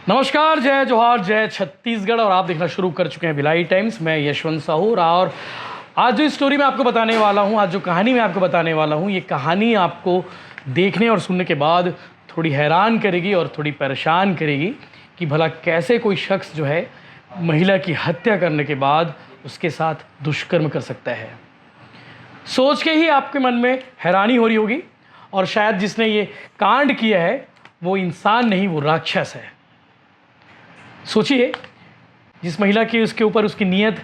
नमस्कार, जय जोहार, जय छत्तीसगढ़। और आप देखना शुरू कर चुके हैं भिलाई टाइम्स। मैं यशवंत साहू। और आज जो स्टोरी मैं आपको बताने वाला हूँ, आज जो कहानी मैं आपको बताने वाला हूँ, ये कहानी आपको देखने और सुनने के बाद थोड़ी हैरान करेगी और थोड़ी परेशान करेगी कि भला कैसे कोई शख्स जो है महिला की हत्या करने के बाद उसके साथ दुष्कर्म कर सकता है। सोच के ही आपके मन में हैरानी हो रही होगी। और शायद जिसने ये कांड किया है वो इंसान नहीं, वो राक्षस है। सोचिए, जिस महिला की उसके ऊपर उसकी नीयत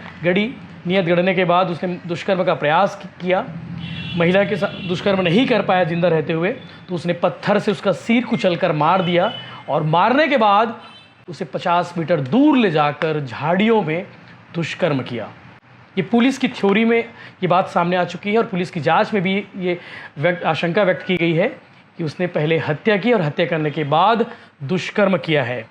गढ़ने के बाद उसने दुष्कर्म का प्रयास किया, महिला के साथ दुष्कर्म नहीं कर पाया जिंदा रहते हुए, तो उसने पत्थर से उसका सिर कुचलकर मार दिया। और मारने के बाद उसे 50 मीटर दूर ले जाकर झाड़ियों में दुष्कर्म किया। ये पुलिस की थ्योरी में ये बात सामने आ चुकी है और पुलिस की जांच में भी ये आशंका व्यक्त की गई है कि उसने पहले हत्या की और हत्या करने के बाद दुष्कर्म किया है।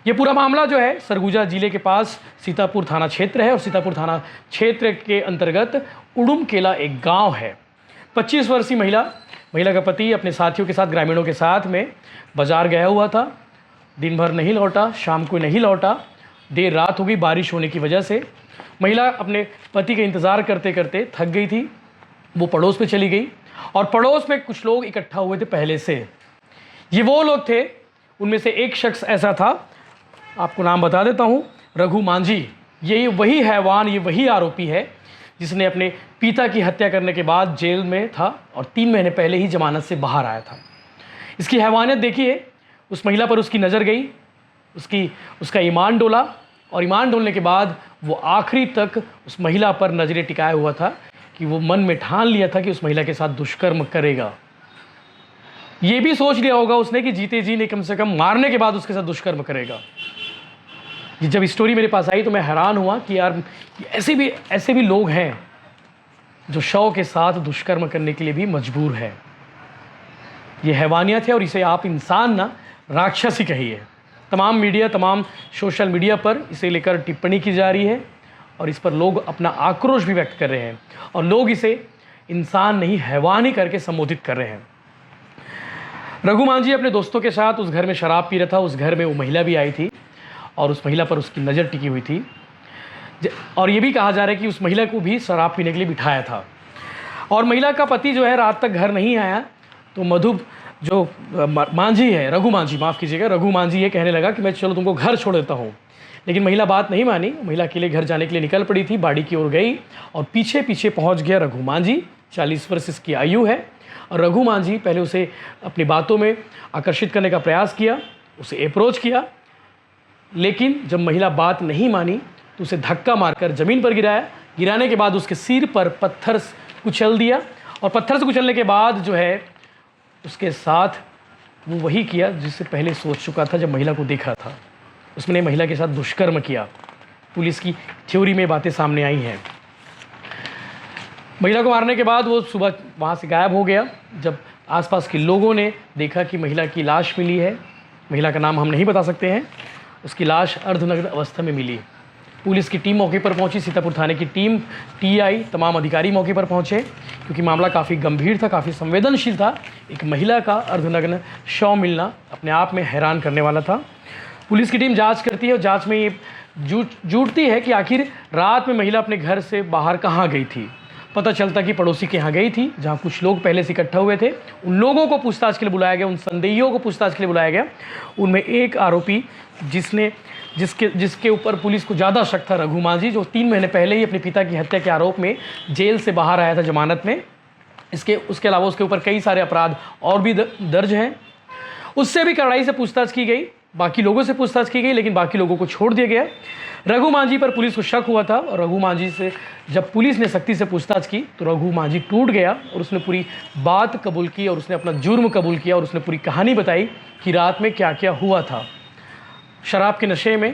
ये पूरा मामला जो है सरगुजा जिले के पास सीतापुर थाना क्षेत्र है और सीतापुर थाना क्षेत्र के अंतर्गत उड़ुमकेला एक गांव है। 25 वर्षीय महिला का पति अपने साथियों के साथ, ग्रामीणों के साथ में बाजार गया हुआ था। दिन भर नहीं लौटा, शाम को नहीं लौटा, देर रात हो गई बारिश होने की वजह से। महिला अपने पति का इंतज़ार करते करते थक गई थी। वो पड़ोस में चली गई और पड़ोस में कुछ लोग इकट्ठा हुए थे पहले से। ये वो लोग थे, उनमें से एक शख्स ऐसा था, आपको नाम बता देता हूँ, रघु मांझी। ये वही हैवान, ये वही आरोपी है जिसने अपने पिता की हत्या करने के बाद जेल में था और 3 महीने पहले ही जमानत से बाहर आया था। इसकी हैवानियत देखिए, उस महिला पर उसकी नज़र गई, उसका ईमान डोला और ईमान डोलने के बाद वो आखिरी तक उस महिला पर नज़रें टिकाए हुआ था कि वो मन में ठान लिया था कि उस महिला के साथ दुष्कर्म करेगा। ये भी सोच लिया होगा उसने कि जीते जी ने कम से कम मारने के बाद उसके साथ दुष्कर्म करेगा। जब स्टोरी मेरे पास आई तो मैं हैरान हुआ कि यार ऐसे भी लोग हैं जो शव के साथ दुष्कर्म करने के लिए भी मजबूर है। ये हैवानियत है और इसे आप इंसान ना, राक्षस ही कहिए। तमाम सोशल मीडिया पर इसे लेकर टिप्पणी की जा रही है और इस पर लोग अपना आक्रोश भी व्यक्त कर रहे हैं और लोग इसे इंसान नहीं, हैवान ही करके संबोधित कर रहे हैं। रघु मांझी अपने दोस्तों के साथ उस घर में शराब पी रहा था। उस घर में वो महिला भी आई थी और उस महिला पर उसकी नज़र टिकी हुई थी। और ये भी कहा जा रहा है कि उस महिला को भी शराब पीने के लिए बिठाया था। और महिला का पति जो है रात तक घर नहीं आया, तो मधु जो मांझी है, रघु मांझी, माफ़ कीजिएगा, रघु मांझी ये कहने लगा कि मैं चलो तुमको घर छोड़ देता हूँ। लेकिन महिला बात नहीं मानी। महिला अकेले घर जाने के लिए निकल पड़ी थी, बाड़ी की ओर गई और पीछे पीछे पहुँच गया रघु मांझी। 40 वर्ष इसकी आयु है। और रघु मांझी पहले उसे अपनी बातों में आकर्षित करने का प्रयास किया, उसे अप्रोच किया, लेकिन जब महिला बात नहीं मानी तो उसे धक्का मारकर ज़मीन पर गिराया। गिराने के बाद उसके सिर पर पत्थर कुचल दिया और पत्थर से कुचलने के बाद जो है उसके साथ वो वही किया जिससे पहले सोच चुका था जब महिला को देखा था। उसने महिला के साथ दुष्कर्म किया। पुलिस की थ्योरी में बातें सामने आई हैं। महिला को मारने के बाद वो सुबह वहाँ से गायब हो गया। जब आसपास के लोगों ने देखा कि महिला की लाश मिली है, महिला का नाम हम नहीं बता सकते हैं, उसकी लाश अर्धनग्न अवस्था में मिली। पुलिस की टीम मौके पर पहुंची, सीतापुर थाने की टीम, टीआई, तमाम अधिकारी मौके पर पहुंचे क्योंकि मामला काफ़ी गंभीर था, काफ़ी संवेदनशील था। एक महिला का अर्धनग्न शव मिलना अपने आप में हैरान करने वाला था। पुलिस की टीम जांच करती है और जांच में ये जुटती है कि आखिर रात में महिला अपने घर से बाहर कहाँ गई थी। पता चलता कि पड़ोसी के यहाँ गई थी, जहाँ कुछ लोग पहले से इकट्ठा हुए थे। उन लोगों को पूछताछ के लिए बुलाया गया, उन संदेहियों को पूछताछ के लिए बुलाया गया। उनमें एक आरोपी जिसके ऊपर पुलिस को ज़्यादा शक था, रघु मांझी, जो 3 महीने पहले ही अपने पिता की हत्या के आरोप में जेल से बाहर आया था जमानत में। उसके अलावा उसके ऊपर कई सारे अपराध और भी दर्ज हैं। उससे भी कड़ाई से पूछताछ की गई, बाकी लोगों से पूछताछ की गई, लेकिन बाकी लोगों को छोड़ दिया गया। रघु मांझी पर पुलिस को शक हुआ था और रघु मांझी से जब पुलिस ने सख्ती से पूछताछ की तो रघु मांझी टूट गया और उसने पूरी बात कबूल की और उसने अपना जुर्म कबूल किया और उसने पूरी कहानी बताई कि रात में क्या क्या हुआ था। शराब के नशे में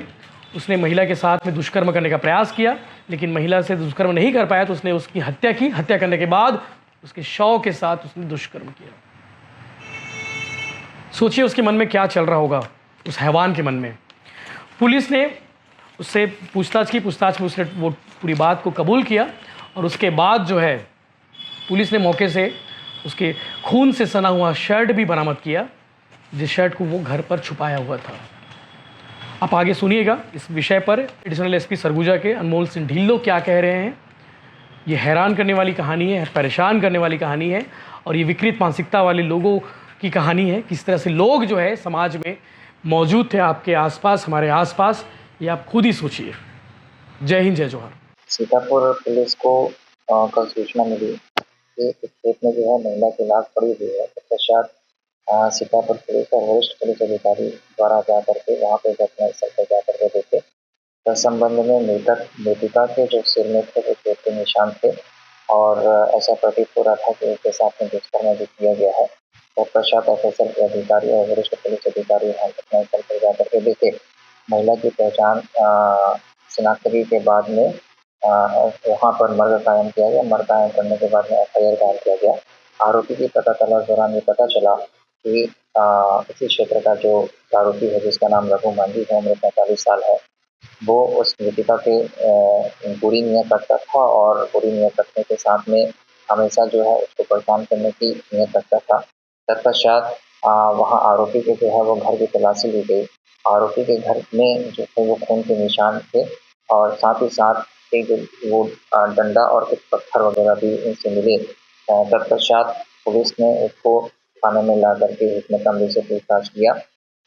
उसने महिला के साथ में दुष्कर्म करने का प्रयास किया, लेकिन महिला से दुष्कर्म नहीं कर पाया तो उसने उसकी हत्या की। हत्या करने के बाद उसके शव के साथ उसने दुष्कर्म किया। सोचिए उसके मन में क्या चल रहा होगा, उस हैवान के मन में। पुलिस ने उससे पूछताछ में उसने वो पूरी बात को कबूल किया और उसके बाद जो है पुलिस ने मौके से उसके खून से सना हुआ शर्ट भी बरामद किया, जिस शर्ट को वो घर पर छुपाया हुआ था। आप आगे सुनिएगा इस विषय पर एडिशनल एसपी सरगुजा के अनमोल सिंह ढिल्लो क्या कह रहे हैं। ये हैरान करने वाली कहानी है, परेशान करने वाली कहानी है और ये विकृत मानसिकता वाले लोगों की कहानी है। किस तरह से लोग जो है समाज में मौजूद थे आपके आसपास, हमारे आसपास, ये आप खुद ही सोचिए। जय हिंद, जय जोहार। सीतापुर पुलिस को कल सूचना मिली कि एक खेत में जो है महिला की लाश पड़ी हुई है। तत्पश्चात सीतापुर पुलिस और वरिष्ठ पुलिस अधिकारी द्वारा जा करके वहाँ पे घटनास्थल पर जा करके देखे। इस संबंध में मृतक मृतिका के जो सिर में थे वो चोट के निशान थे और ऐसा प्रतीत हो रहा था कि उसके साथ में दुष्कर्म भी किया गया है। तत्पश्चात एफएसएल के अधिकारी और वरिष्ठ पुलिस अधिकारी वहाँ घटनास्थल पर जा करके देखे। महिला की पहचान शिनाख्त के बाद में वहाँ पर मर्ग कायम किया गया। मर्ग कायम करने के बाद में एफआईआर कायम किया गया। आरोपी की पता तलाश दौरान ये पता चला कि इसी क्षेत्र का जो आरोपी है जिसका नाम रघु मांझी है, उम्र 45 साल है, वो उस मृतिका के बुरी नीयत रखता था और बुरी नीयत रखने के साथ में हमेशा जो है उसको परेशान करने की नीयत रखता था। तत्पश्चात वहाँ आरोपी के जो है वो घर की तलाशी ली गई। आरोपी के घर में जो थे वो खून के निशान थे और साथ ही साथ एक वो डंडा और कुछ पत्थर वगैरह भी इनसे मिले। तत्पश्चात पुलिस ने उसको थाने में ला करके हिकमत अमली से पूछताछ किया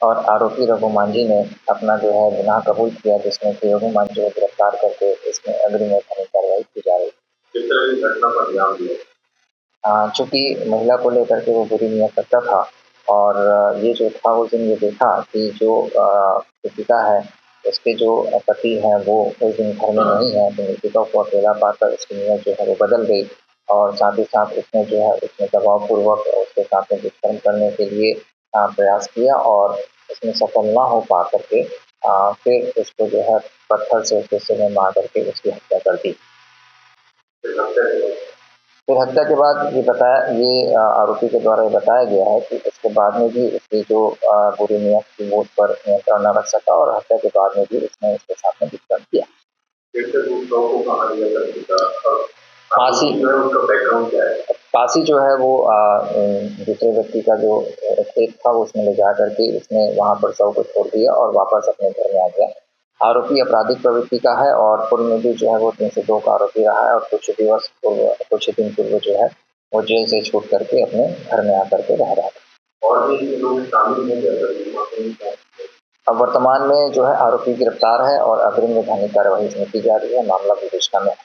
और आरोपी रघु मांझी ने अपना जो है गुनाह कबूल किया, जिसमें कि रघु मांझी को गिरफ्तार करके इसमें अग्रिम वैधानिक कार्रवाई की जा रही है। किस तरह की घटना पर ध्यान दिया? चूंकि महिला को लेकर के वो बुरी नीयत रखता था और ये जो था उस दिन ये देखा कि जो मृतिका है उसके जो पति हैं वो उस दिन घर में नहीं है, तो मृतिका को अकेला पाकर उसकी नीयत जो है वो बदल गई और साथ ही साथ उसने जो है उसने दबावपूर्वक उसके साथ में दुष्कर्म करने के लिए प्रयास किया और उसमें सफल ना हो पा करके फिर उसको जो है पत्थर से उसके सिर में मार करके उसकी हत्या कर दी। फिर हत्या के बाद ये आरोपी के द्वारा ये बताया गया है कि इसके बाद में भी उसकी जो बुरी नीयत थी वो उस पर नियंत्रण न रख सका और हत्या के बाद में भी उसने उसके साथ में दुष्कर्म किया। फांसी फांसी जो है वो दूसरे व्यक्ति का जो खेत था उसमें ले जा करके उसने वहाँ पर शव को छोड़ दिया और वापस अपने घर में आ गया। आरोपी आपराधिक प्रवृत्ति का है और पूर्व में भी जो है वो 302 का आरोपी रहा है और कुछ दिन पूर्व जो है वो जेल से छूट करके अपने घर में आकर के रह रहा था। और भी लोग शामिल हैं। अब वर्तमान में जो है आरोपी गिरफ्तार है और अग्रिम वैधानिक कार्रवाई इसमें की जा रही है। मामला विवेचना में है।